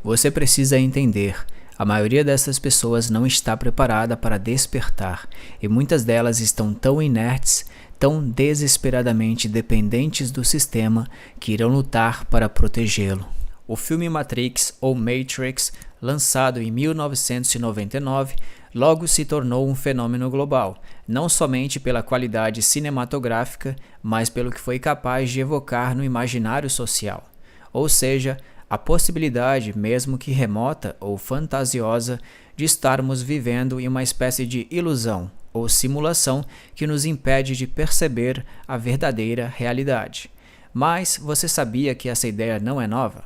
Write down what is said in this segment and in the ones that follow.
Você precisa entender, a maioria dessas pessoas não está preparada para despertar, e muitas delas estão tão inertes, tão desesperadamente dependentes do sistema, que irão lutar para protegê-lo. O filme Matrix, ou Matrix, lançado em 1999, logo se tornou um fenômeno global, não somente pela qualidade cinematográfica, mas pelo que foi capaz de evocar no imaginário social. Ou seja, a possibilidade, mesmo que remota ou fantasiosa, de estarmos vivendo em uma espécie de ilusão ou simulação que nos impede de perceber a verdadeira realidade. Mas você sabia que essa ideia não é nova?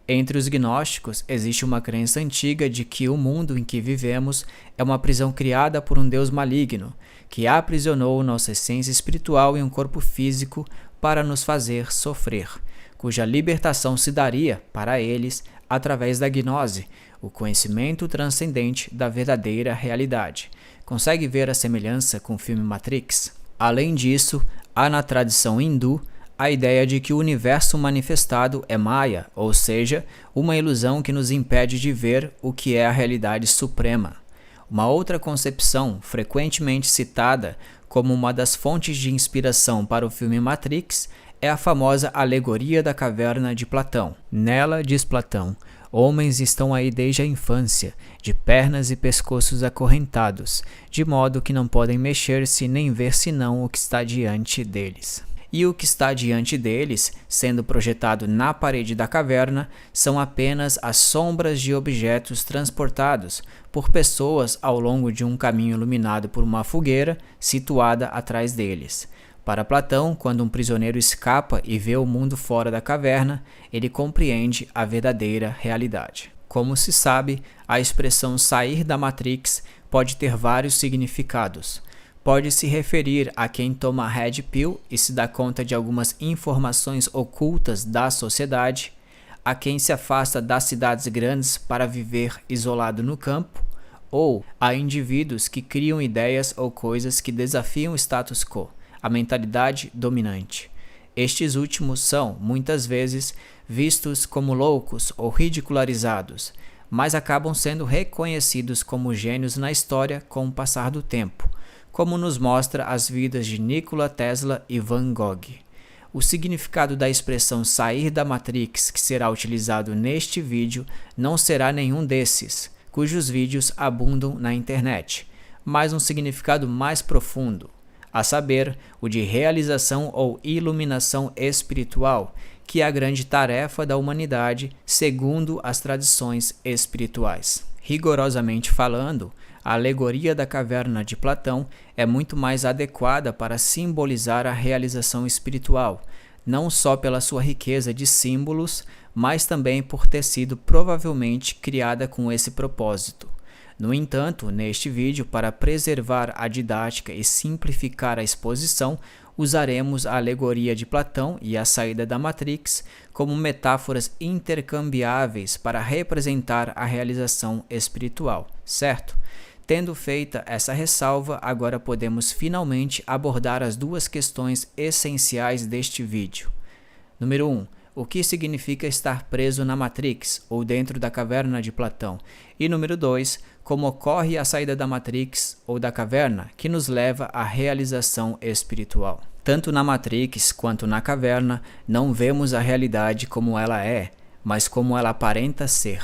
Entre os gnósticos, existe uma crença antiga de que o mundo em que vivemos é uma prisão criada por um Deus maligno, que aprisionou nossa essência espiritual em um corpo físico para nos fazer sofrer, cuja libertação se daria, para eles, através da gnose, o conhecimento transcendente da verdadeira realidade. Consegue ver a semelhança com o filme Matrix? Além disso, há na tradição hindu a ideia de que o universo manifestado é Maya, ou seja, uma ilusão que nos impede de ver o que é a realidade suprema. Uma outra concepção, frequentemente citada como uma das fontes de inspiração para o filme Matrix, é a famosa alegoria da caverna de Platão. Nela, diz Platão, homens estão aí desde a infância, de pernas e pescoços acorrentados, de modo que não podem mexer-se nem ver senão o que está diante deles. E o que está diante deles, sendo projetado na parede da caverna, são apenas as sombras de objetos transportados por pessoas ao longo de um caminho iluminado por uma fogueira situada atrás deles. Para Platão, quando um prisioneiro escapa e vê o mundo fora da caverna, ele compreende a verdadeira realidade. Como se sabe, a expressão sair da Matrix pode ter vários significados. Pode se referir a quem toma Red Pill e se dá conta de algumas informações ocultas da sociedade, a quem se afasta das cidades grandes para viver isolado no campo, ou a indivíduos que criam ideias ou coisas que desafiam o status quo, a mentalidade dominante. Estes últimos são, muitas vezes, vistos como loucos ou ridicularizados, mas acabam sendo reconhecidos como gênios na história com o passar do tempo, como nos mostra as vidas de Nikola Tesla e Van Gogh. O significado da expressão sair da Matrix que será utilizado neste vídeo não será nenhum desses, cujos vídeos abundam na internet, mas um significado mais profundo, a saber, o de realização ou iluminação espiritual, que é a grande tarefa da humanidade segundo as tradições espirituais. Rigorosamente falando, a alegoria da caverna de Platão é muito mais adequada para simbolizar a realização espiritual, não só pela sua riqueza de símbolos, mas também por ter sido provavelmente criada com esse propósito. No entanto, neste vídeo, para preservar a didática e simplificar a exposição, usaremos a alegoria de Platão e a saída da Matrix como metáforas intercambiáveis para representar a realização espiritual, certo? Tendo feita essa ressalva, agora podemos finalmente abordar as duas questões essenciais deste vídeo. Número 1. O que significa estar preso na Matrix, ou dentro da caverna de Platão? E número 2. Como ocorre a saída da Matrix, ou da caverna, que nos leva à realização espiritual. Tanto na Matrix quanto na caverna, não vemos a realidade como ela é, mas como ela aparenta ser.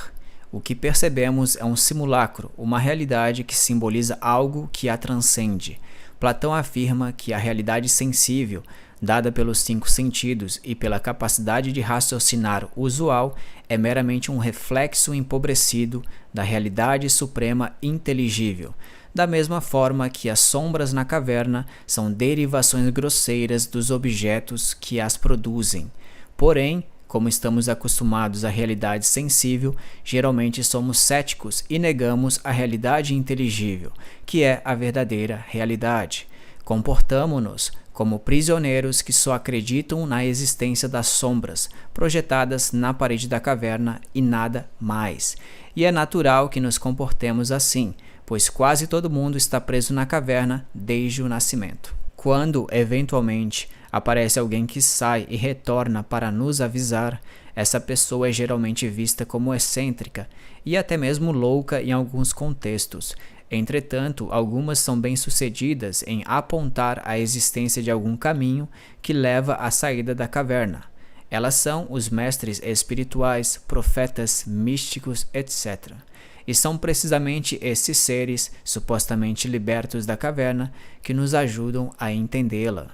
O que percebemos é um simulacro, uma realidade que simboliza algo que a transcende. Platão afirma que a realidade sensível, dada pelos 5 sentidos e pela capacidade de raciocinar usual, é meramente um reflexo empobrecido da realidade suprema inteligível, da mesma forma que as sombras na caverna são derivações grosseiras dos objetos que as produzem. Porém, como estamos acostumados à realidade sensível, geralmente somos céticos e negamos a realidade inteligível, que é a verdadeira realidade. Comportamo-nos como prisioneiros que só acreditam na existência das sombras projetadas na parede da caverna e nada mais. E é natural que nos comportemos assim, pois quase todo mundo está preso na caverna desde o nascimento. Quando, eventualmente, aparece alguém que sai e retorna para nos avisar, essa pessoa é geralmente vista como excêntrica e até mesmo louca em alguns contextos. Entretanto, algumas são bem-sucedidas em apontar a existência de algum caminho que leva à saída da caverna. Elas são os mestres espirituais, profetas, místicos, etc. E são precisamente esses seres, supostamente libertos da caverna, que nos ajudam a entendê-la.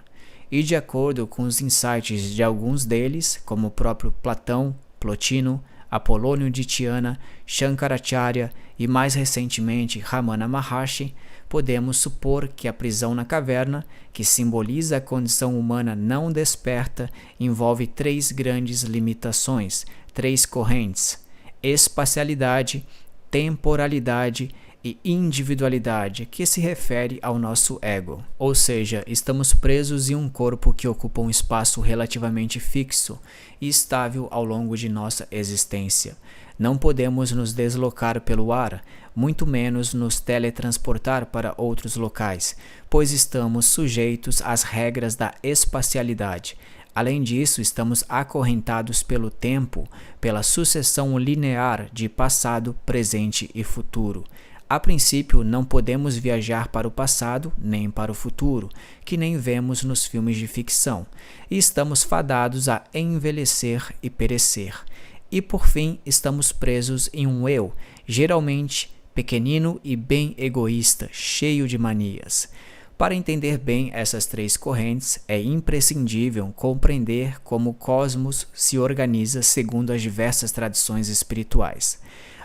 E de acordo com os insights de alguns deles, como o próprio Platão, Plotino, Apolônio de Tiana, Shankaracharya e mais recentemente Ramana Maharshi, podemos supor que a prisão na caverna, que simboliza a condição humana não desperta, envolve 3 grandes limitações, 3 correntes: espacialidade, temporalidade e individualidade, que se refere ao nosso ego. Ou seja, estamos presos em um corpo que ocupa um espaço relativamente fixo e estável ao longo de nossa existência. Não podemos nos deslocar pelo ar, muito menos nos teletransportar para outros locais, pois estamos sujeitos às regras da espacialidade. Além disso, estamos acorrentados pelo tempo, pela sucessão linear de passado, presente e futuro. A princípio, não podemos viajar para o passado nem para o futuro, que nem vemos nos filmes de ficção, e estamos fadados a envelhecer e perecer. E por fim, estamos presos em um eu, geralmente pequenino e bem egoísta, cheio de manias. Para entender bem essas 3 correntes, é imprescindível compreender como o cosmos se organiza segundo as diversas tradições espirituais.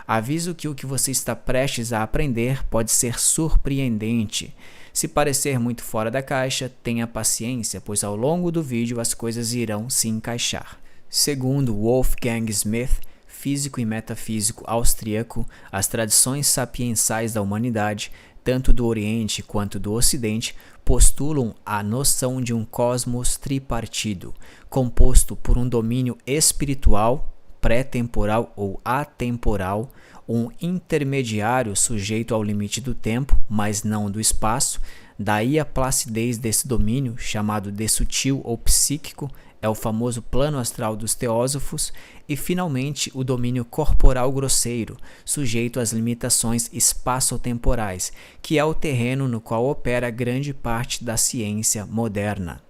Aviso que o que você está prestes a aprender pode ser surpreendente. Se parecer muito fora da caixa, tenha paciência, pois ao longo do vídeo as coisas irão se encaixar. Segundo Wolfgang Smith, físico e metafísico austríaco, as tradições sapiensais da humanidade, tanto do Oriente quanto do Ocidente, postulam a noção de um cosmos tripartido, composto por um domínio espiritual, pré-temporal ou atemporal, um intermediário sujeito ao limite do tempo, mas não do espaço. Daí a placidez desse domínio, chamado de sutil ou psíquico, é o famoso plano astral dos teósofos, e finalmente o domínio corporal grosseiro, sujeito às limitações espaço-temporais, que é o terreno no qual opera grande parte da ciência moderna.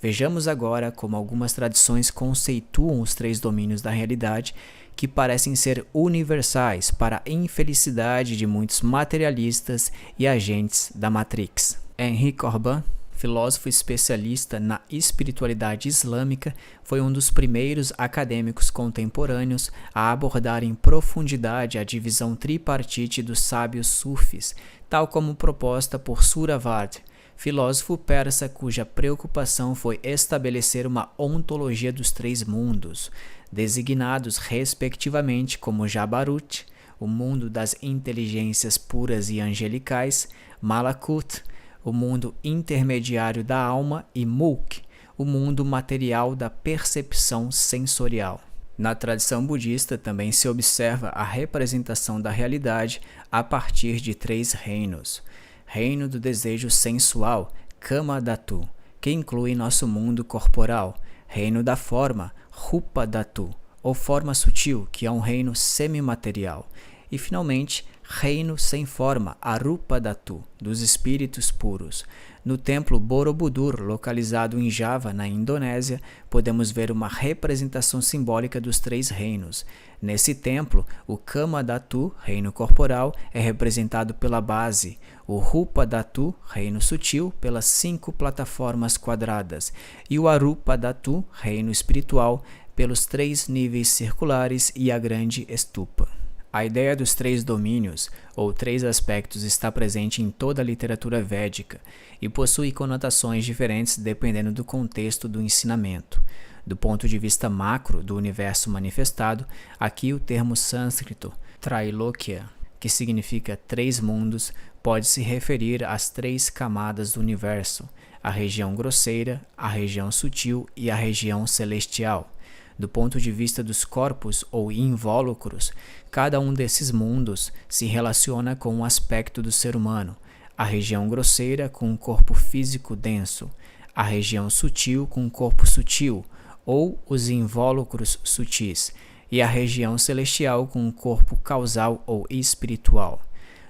Vejamos agora como algumas tradições conceituam os 3 domínios da realidade que parecem ser universais para a infelicidade de muitos materialistas e agentes da Matrix. Henri Corbin, filósofo especialista na espiritualidade islâmica, foi um dos primeiros acadêmicos contemporâneos a abordar em profundidade a divisão tripartite dos sábios sufis, tal como proposta por Suravard, filósofo persa cuja preocupação foi estabelecer uma ontologia dos 3 mundos, designados respectivamente como Jabarut, o mundo das inteligências puras e angelicais, Malakut, o mundo intermediário da alma, e Mulk, o mundo material da percepção sensorial. Na tradição budista também se observa a representação da realidade a partir de 3 reinos. Reino do desejo sensual, Kama Dhatu, que inclui nosso mundo corporal. Reino da forma, Rupa Dhatu, ou forma sutil, que é um reino semimaterial. E finalmente, reino sem forma, Arupa Dhatu, dos espíritos puros. No templo Borobudur, localizado em Java, na Indonésia, podemos ver uma representação simbólica dos 3 reinos. Nesse templo, o Kama Dhatu, reino corporal, é representado pela base, o Rupa Dhatu, reino sutil, pelas 5 plataformas quadradas, e o Arupa Dhatu, reino espiritual, pelos 3 níveis circulares e a grande estupa. A ideia dos 3 domínios, ou 3 aspectos, está presente em toda a literatura védica e possui conotações diferentes dependendo do contexto do ensinamento. Do ponto de vista macro do universo manifestado, aqui o termo sânscrito, Trailokya, que significa 3 mundos, pode se referir às 3 camadas do universo, a região grosseira, a região sutil e a região celestial. Do ponto de vista dos corpos ou invólucros, cada um desses mundos se relaciona com um aspecto do ser humano. a região grosseira com um corpo físico denso, a região sutil com um corpo sutil, ou os invólucros sutis, e a região celestial com um corpo causal ou espiritual.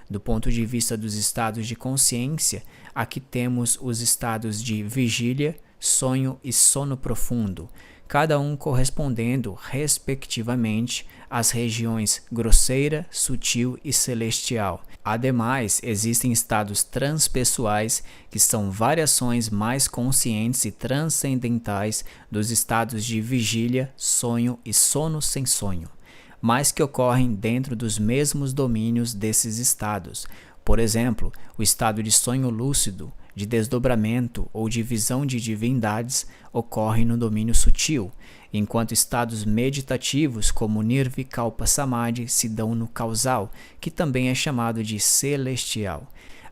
Do ponto de vista dos estados de consciência, aqui temos os estados de vigília, sonho e sono profundo, cada um correspondendo, respectivamente, às regiões grosseira, sutil e celestial. Ademais, existem estados transpessoais, que são variações mais conscientes e transcendentais dos estados de vigília, sonho e sono sem sonho, mas que ocorrem dentro dos mesmos domínios desses estados. Por exemplo, o estado de sonho lúcido, de desdobramento ou de visão de divindades ocorre no domínio sutil, enquanto estados meditativos como Nirvikalpa Samadhi se dão no causal, que também é chamado de celestial.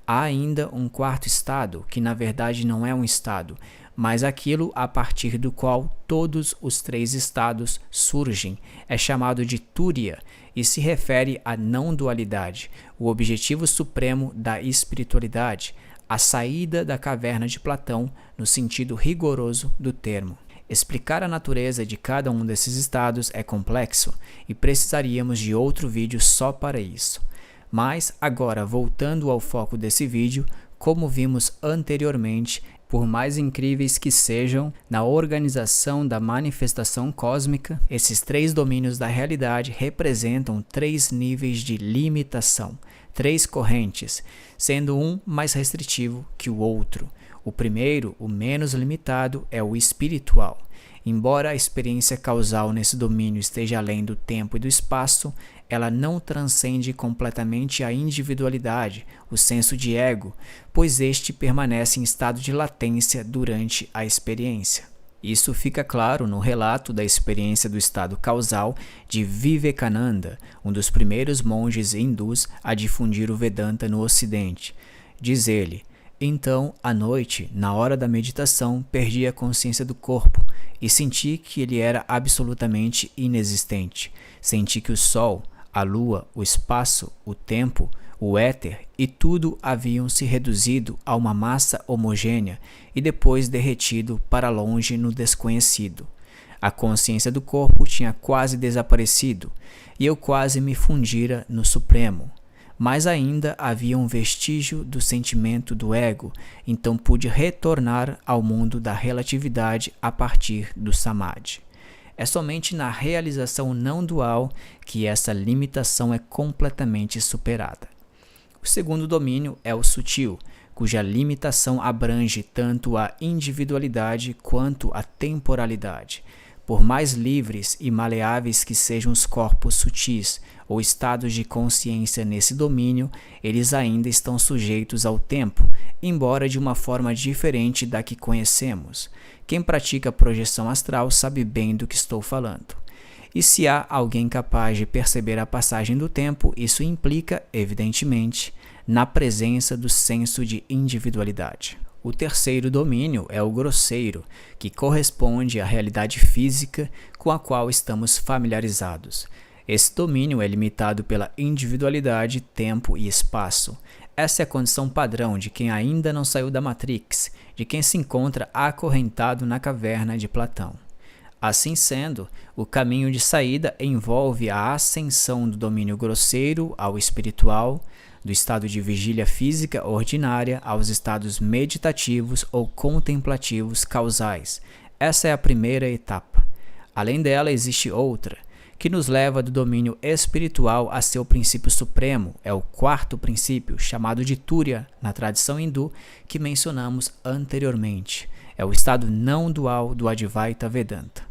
Há ainda um quarto estado, que na verdade não é um estado, mas aquilo a partir do qual todos os três estados surgem. É chamado de Turiya e se refere à não-dualidade, o objetivo supremo da espiritualidade, a saída da caverna de Platão no sentido rigoroso do termo. Explicar a natureza de cada um desses estados é complexo e precisaríamos de outro vídeo só para isso. Mas agora, voltando ao foco desse vídeo, como vimos anteriormente, por mais incríveis que sejam, na organização da manifestação cósmica, esses três domínios da realidade representam três níveis de limitação, três correntes, sendo um mais restritivo que o outro. O primeiro, o menos limitado, é o espiritual. Embora a experiência causal nesse domínio esteja além do tempo e do espaço, ela não transcende completamente a individualidade, o senso de ego, pois este permanece em estado de latência durante a experiência. Isso fica claro no relato da experiência do estado causal de Vivekananda, um dos primeiros monges hindus a difundir o Vedanta no Ocidente. Diz ele: então, à noite, na hora da meditação, perdi a consciência do corpo e senti que ele era absolutamente inexistente. Senti que o sol, a lua, o espaço, o tempo, o éter e tudo haviam se reduzido a uma massa homogênea e depois derretido para longe no desconhecido. A consciência do corpo tinha quase desaparecido e eu quase me fundira no Supremo. Mas ainda havia um vestígio do sentimento do ego, então pude retornar ao mundo da relatividade a partir do Samadhi. É somente na realização não dual que essa limitação é completamente superada. O segundo domínio é o sutil, cuja limitação abrange tanto a individualidade quanto a temporalidade. Por mais livres e maleáveis que sejam os corpos sutis ou estados de consciência nesse domínio, eles ainda estão sujeitos ao tempo, embora de uma forma diferente da que conhecemos. Quem pratica projeção astral sabe bem do que estou falando. E se há alguém capaz de perceber a passagem do tempo, isso implica, evidentemente, na presença do senso de individualidade. O terceiro domínio é o grosseiro, que corresponde à realidade física com a qual estamos familiarizados. Esse domínio é limitado pela individualidade, tempo e espaço. Essa é a condição padrão de quem ainda não saiu da Matrix, de quem se encontra acorrentado na caverna de Platão. Assim sendo, o caminho de saída envolve a ascensão do domínio grosseiro ao espiritual, do estado de vigília física ordinária aos estados meditativos ou contemplativos causais. Essa é a primeira etapa. Além dela, existe outra, que nos leva do domínio espiritual a seu princípio supremo. É o quarto princípio, chamado de Turiya, na tradição hindu, que mencionamos anteriormente. É o estado não dual do Advaita Vedanta.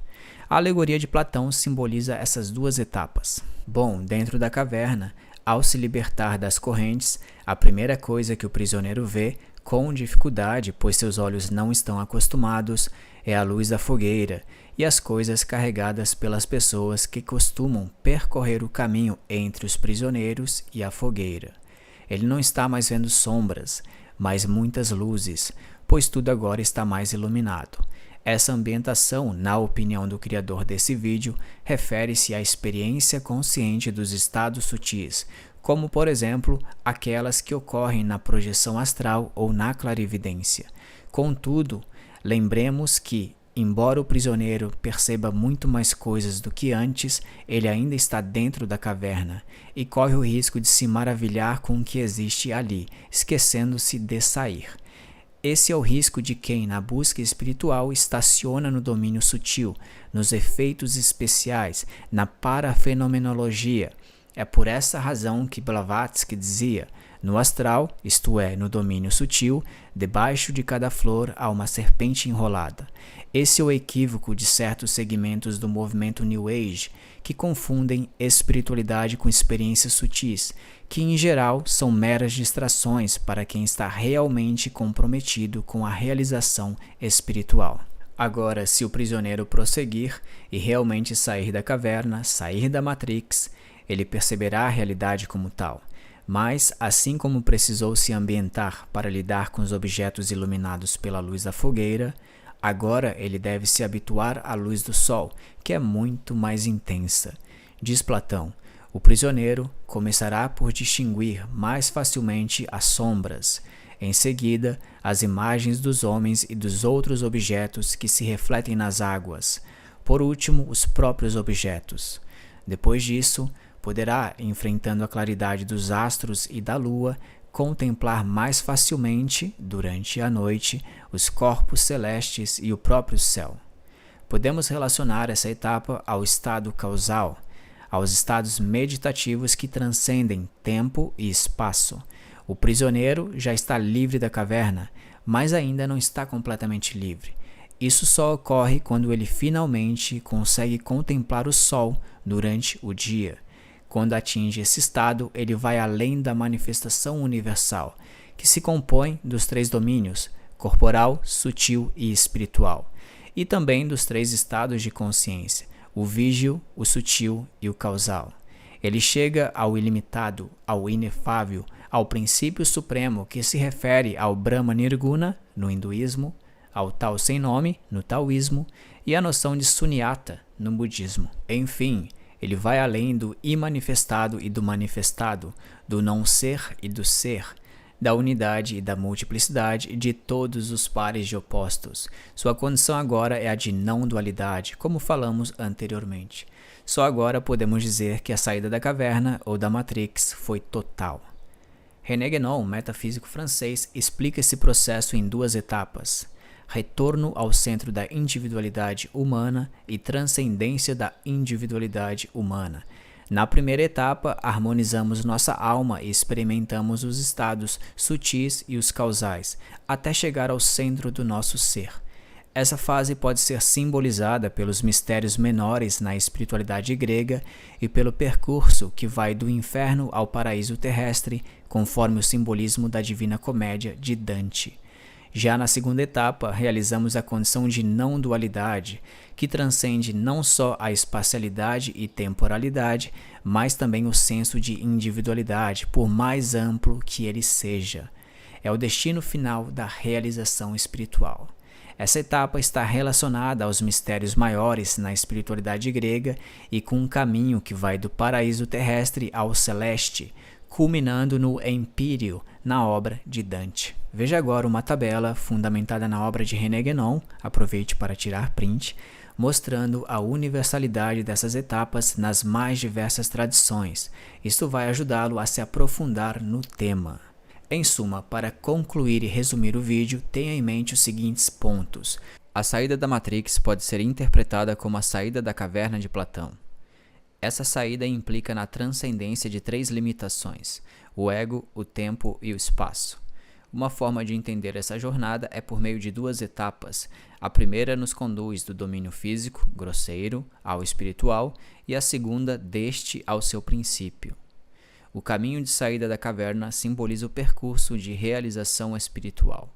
A alegoria de Platão simboliza essas duas etapas. Bom, dentro da caverna, ao se libertar das correntes, a primeira coisa que o prisioneiro vê, com dificuldade, pois seus olhos não estão acostumados, é a luz da fogueira e as coisas carregadas pelas pessoas que costumam percorrer o caminho entre os prisioneiros e a fogueira. Ele não está mais vendo sombras, mas muitas luzes, pois tudo agora está mais iluminado. Essa ambientação, na opinião do criador desse vídeo, refere-se à experiência consciente dos estados sutis, como por exemplo, aquelas que ocorrem na projeção astral ou na clarividência. Contudo, lembremos que, embora o prisioneiro perceba muito mais coisas do que antes, ele ainda está dentro da caverna e corre o risco de se maravilhar com o que existe ali, esquecendo-se de sair. Esse é o risco de quem, na busca espiritual, estaciona no domínio sutil, nos efeitos especiais, na parafenomenologia. É por essa razão que Blavatsky dizia: no astral, isto é, no domínio sutil, debaixo de cada flor há uma serpente enrolada. Esse é o equívoco de certos segmentos do movimento New Age, que confundem espiritualidade com experiências sutis, que em geral são meras distrações para quem está realmente comprometido com a realização espiritual. Agora, se o prisioneiro prosseguir e realmente sair da caverna, sair da Matrix, ele perceberá a realidade como tal. Mas, assim como precisou se ambientar para lidar com os objetos iluminados pela luz da fogueira, agora ele deve se habituar à luz do sol, que é muito mais intensa. Diz Platão: o prisioneiro começará por distinguir mais facilmente as sombras, em seguida as imagens dos homens e dos outros objetos que se refletem nas águas, por último os próprios objetos. Depois disso, poderá, enfrentando a claridade dos astros e da lua, contemplar mais facilmente, durante a noite, os corpos celestes e o próprio céu. Podemos relacionar essa etapa ao estado causal, aos estados meditativos que transcendem tempo e espaço. O prisioneiro já está livre da caverna, mas ainda não está completamente livre. Isso só ocorre quando ele finalmente consegue contemplar o sol durante o dia. Quando atinge esse estado, ele vai além da manifestação universal, que se compõe dos três domínios, corporal, sutil e espiritual, e também dos três estados de consciência, o vígil, o sutil e o causal. Ele chega ao ilimitado, ao inefável, ao princípio supremo que se refere ao Brahma Nirguna, no hinduísmo, ao Tao sem nome, no taoísmo, e à noção de Sunyata, no budismo. Enfim, ele vai além do imanifestado e do manifestado, do não ser e do ser, da unidade e da multiplicidade de todos os pares de opostos. Sua condição agora é a de não dualidade, como falamos anteriormente. Só agora podemos dizer que a saída da caverna ou da Matrix foi total. René Guénon, metafísico francês, explica esse processo em duas etapas: retorno ao centro da individualidade humana e transcendência da individualidade humana. Na primeira etapa, harmonizamos nossa alma e experimentamos os estados sutis e os causais, até chegar ao centro do nosso ser. Essa fase pode ser simbolizada pelos mistérios menores na espiritualidade grega e pelo percurso que vai do inferno ao paraíso terrestre, conforme o simbolismo da Divina Comédia de Dante. Já na segunda etapa, realizamos a condição de não dualidade, que transcende não só a espacialidade e temporalidade, mas também o senso de individualidade, por mais amplo que ele seja. É o destino final da realização espiritual. Essa etapa está relacionada aos mistérios maiores na espiritualidade grega e com um caminho que vai do paraíso terrestre ao celeste, culminando no Empírio, na obra de Dante. Veja agora uma tabela fundamentada na obra de René Guénon, aproveite para tirar print, mostrando a universalidade dessas etapas nas mais diversas tradições. Isto vai ajudá-lo a se aprofundar no tema. Em suma, para concluir e resumir o vídeo, tenha em mente os seguintes pontos. A saída da Matrix pode ser interpretada como a saída da caverna de Platão. Essa saída implica na transcendência de três limitações: o ego, o tempo e o espaço. Uma forma de entender essa jornada é por meio de duas etapas. A primeira nos conduz do domínio físico, grosseiro, ao espiritual, e a segunda deste ao seu princípio. O caminho de saída da caverna simboliza o percurso de realização espiritual.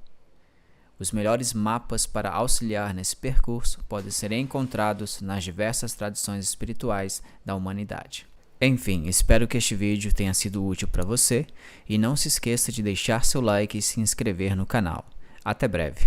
Os melhores mapas para auxiliar nesse percurso podem ser encontrados nas diversas tradições espirituais da humanidade. Enfim, espero que este vídeo tenha sido útil para você e não se esqueça de deixar seu like e se inscrever no canal. Até breve!